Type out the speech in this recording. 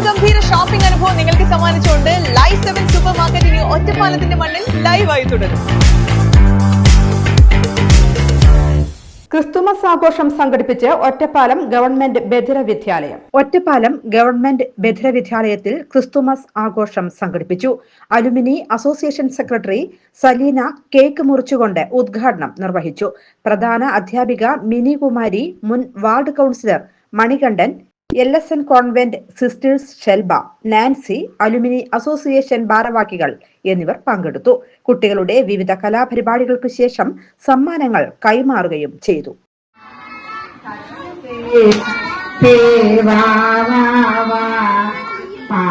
അതിഗംഭീര shopping അനുഭവം നിങ്ങൾക്ക് സമ്മാനിച്ചുകൊണ്ട് live 7 super market ഇനി ഒറ്റപ്പാലത്തിന്റെ മണ്ണിൽ ലൈവായി തുടരും. ക്രിസ്തുമസ് ആഘോഷം സംഘടിപ്പിച്ച് ഒറ്റപ്പാലം ഗവൺമെന്റ് ബധിര വിദ്യാലയം. ഒറ്റപ്പാലം ഗവൺമെന്റ് ബധിര വിദ്യാലയത്തിൽ ക്രിസ്തുമസ് ആഘോഷം സംഘടിപ്പിച്ചു. Alumni association secretary Salina cake മുറിച്ചുകൊണ്ട് ഉദ്ഘാടനം നിർവഹിച്ചു. പ്രധാന അധ്യാപിക മിനി കുമാരി, മുൻ ward councillor Manikandan, LSN convent sisters Shelba, Nancy, alumni association ഭാരവാഹികൾ എന്നിവർ പങ്കെടുത്തു. കുട്ടികളുടെ വിവിധ കലാപരിപാടികൾക്ക് ശേഷം സമ്മാനങ്ങൾ കൈമാറുകയും ചെയ്തു. വാ